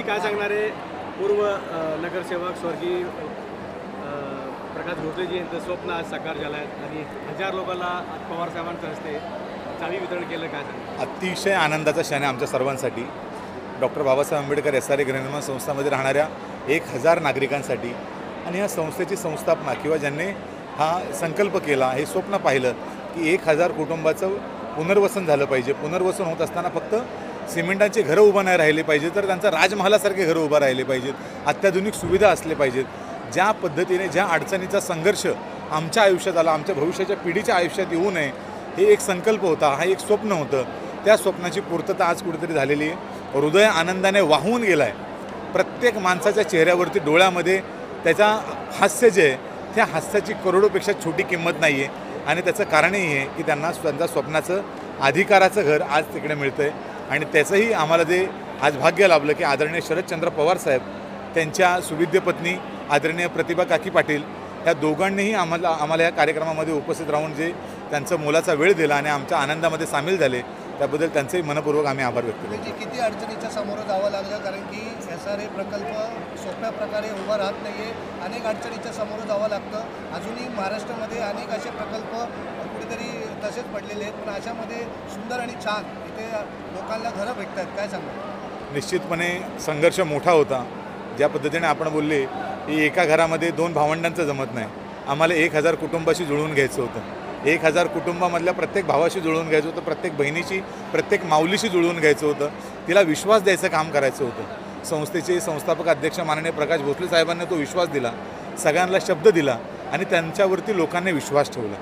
काय सांगणार आहे पूर्व नगरसेवक स्वर्गीय प्रकाश भोसलेजी यांचं स्वप्न आज साकार झालं आहे आणि 1000 लोकांना पवार साहेबांच्या हस्ते चावी वितरण केलं. काय सांगणार? अतिशय आनंदाचा क्षण आहे आमच्या सर्वांसाठी. डॉक्टर बाबासाहेब आंबेडकर SRA गृहनिर्माण संस्थामध्ये राहणाऱ्या 1000 नागरिकांसाठी आणि ह्या संस्थेची संस्थापना किंवा ज्यांनी हा संकल्प केला, हे स्वप्न पाहिलं की 1000 कुटुंबाचं पुनर्वसन झालं पाहिजे. पुनर्वसन होत असताना फक्त सिमेंटाची घरं उभं नाही राहिली पाहिजे, तर त्यांचं राजमहालासारखे घरं उभं राहिले पाहिजेत. अत्याधुनिक सुविधा असले पाहिजेत. ज्या पद्धतीने ज्या अडचणीचा संघर्ष आमच्या आयुष्यात आला, आमच्या भविष्याच्या पिढीच्या आयुष्यात येऊ नये, हे एक संकल्प होता, हा एक स्वप्न होतं. त्या स्वप्नाची पूर्तता आज कुठेतरी झालेली आहे. हृदय आनंदाने वाहून गेलं आहे. प्रत्येक माणसाच्या चेहऱ्यावरती डोळ्यामध्ये त्याचा हास्य जे आहे, त्या हास्याची करोडोपेक्षा छोटी किंमत नाही आहे. आणि त्याचं कारणही आहे की त्यांना त्यांच्या स्वप्नाचं अधिकाराचं घर आज तिकडे मिळतं आहे. आणि त्याचंही आम्हाला जे आज भाग्य लाभलं की आदरणीय शरदचंद्र पवार साहेब, त्यांच्या सुविद्य पत्नी आदरणीय प्रतिभा काकी पाटील, या दोघांनीही आम्हाला या कार्यक्रमामध्ये उपस्थित राहून जे त्यांचं मोलाचा वेळ दिला आणि आमच्या आनंदामध्ये सामील झाले, त्याबद्दल त्यांचेही मनपूर्वक आम्ही आभार व्यक्त करतो. किती अडचणीच्या समोर जावं लागलं, कारण की SRA प्रकल्प सोप्या प्रकारे उभा राहत नाही आहे. अनेक अडचणीच्या समोर जावं लागतं. अजूनही महाराष्ट्रामध्ये अनेक असे प्रकल्प कुठेतरी तसेच पडलेले आहेत, पण अशामध्ये सुंदर आणि छान इथे लोकांना घरं भेटतात. काय सांगणार? निश्चितपणे संघर्ष मोठा होता. ज्या पद्धतीने आपण बोलले की एका घरामध्ये 2 भावंडांचं जमत नाही. आम्हाला 1000 कुटुंबाशी जुळवून घ्यायचं होतं. 1000 कुटुंबामधल्या प्रत्येक भावाशी जुळवून घ्यायचं होतं, प्रत्येक बहिणीशी, प्रत्येक माऊलीशी जुळवून घ्यायचं होतं. तिला विश्वास द्यायचं काम करायचं होतं. संस्थेचे संस्थापक अध्यक्ष माननीय प्रकाश भोसले साहेबांनी तो विश्वास दिला, सगळ्यांना शब्द दिला आणि त्यांच्यावरती लोकांनी विश्वास ठेवला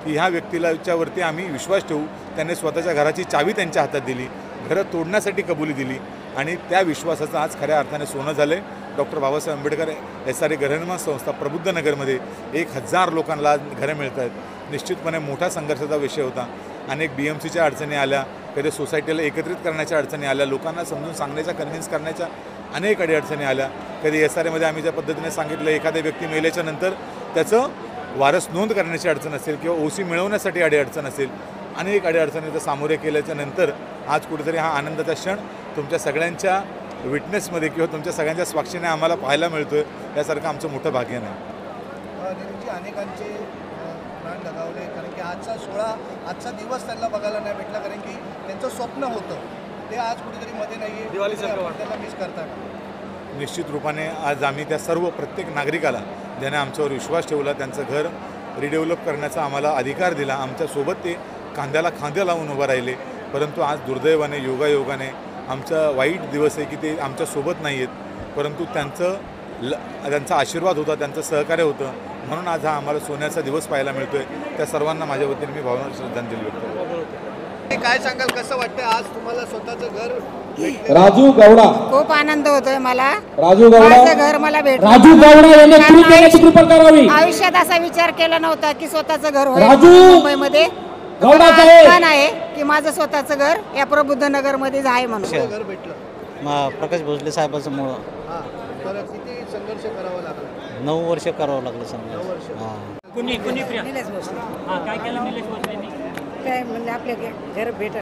की ह्या व्यक्तीलाच्यावरती आम्ही विश्वास ठेवू. त्यांनी स्वतःच्या घराची चावी त्यांच्या हातात दिली, घरं तोडण्यासाठी कबुली दिली आणि त्या विश्वासाचं आज खऱ्या अर्थाने सोनं झालं आहे. डॉक्टर बाबासाहेब आंबेडकर SRA गृहनिर्माण संस्था प्रबुद्धनगरमध्ये 1000 लोकांना घरं मिळत आहेत. निश्चितपणे मोठा संघर्षाचा विषय होता. अनेक BMCच्या अडचणी आल्या, कधी सोसायटीला एकत्रित करण्याच्या अडचणी आल्या, लोकांना समजून सांगण्याच्या कन्व्हिन्स करण्याच्या अनेक अडचणी आल्या. कधी SRAमध्ये आम्ही ज्या पद्धतीने सांगितलं, एखाद्या व्यक्ती मेल्याच्या नंतर त्याचं वारस नोंद करण्याची अडचण असेल किंवा OC मिळवण्यासाठी अडचण असेल, अनेक अडचणीचं सामोरे केल्याच्या नंतर आज कुठेतरी हा आनंदाचा क्षण तुमच्या सगळ्यांच्या विटनेसमध्ये किंवा तुमच्या सगळ्यांच्या स्वाक्षीने आम्हाला पाहायला मिळतोय. यासारखं आमचं मोठं भाग्य नाही. अनेकांचे प्राण लगावले, कारण की आजचा दिवस त्यांना बघायला नाही भेटला, कारण की त्यांचं स्वप्न होतं ते आज कुठेतरी मध्ये नाही आहे. त्यांना मिस करतात. निश्चित रूपाने आज आम्ही त्या सर्व प्रत्येक नागरिकाला ज्याने आमच्यावर विश्वास ठेवला, त्यांचं घर रिडेव्हलप करण्याचा आम्हाला अधिकार दिला, आमच्यासोबत ते खांद्याला खांद्या लावून उभं राहिले. परंतु आज दुर्दैवाने योगायोगाने आमचा वाईट दिवस आहे की ते आमच्यासोबत नाही आहेत, परंतु त्यांचा आशीर्वाद होता, त्यांचं सहकार्य होतं, म्हणून आज हा आम्हाला सोन्याचा दिवस पाहायला मिळतोय. त्या सर्वांना माझ्या वतीने मी भावना श्रद्धांजली व्यक्त करतो. काय सांगाल, कसं वाटतं आज तुम्हाला स्वतःचं घर? राजू गौडा, खूप आनंद होतोय मला. राजू गौडा, माझं घर मला भेटलं. राजू गौडा यांनी कृपा देण्याची कृपा करावी. आयुष्यात असा विचार केला नव्हता की स्वतःचं घर होईल राजू मुंबईमध्ये. गौडा छान आहे की माझं स्वतःचं घर या प्रबुद्धनगर मध्ये आहे म्हणून. घर भेटलं प्रकाश भोसले साहेबाचं मुळे. हां, तर किती संघर्ष करावा लागला? 9 वर्ष करावं लागलं समजा. 9 वर्ष. निलेश भोसले. काय केलं निलेश भोसलेंनी? काय म्हणले आपल्या घर भेट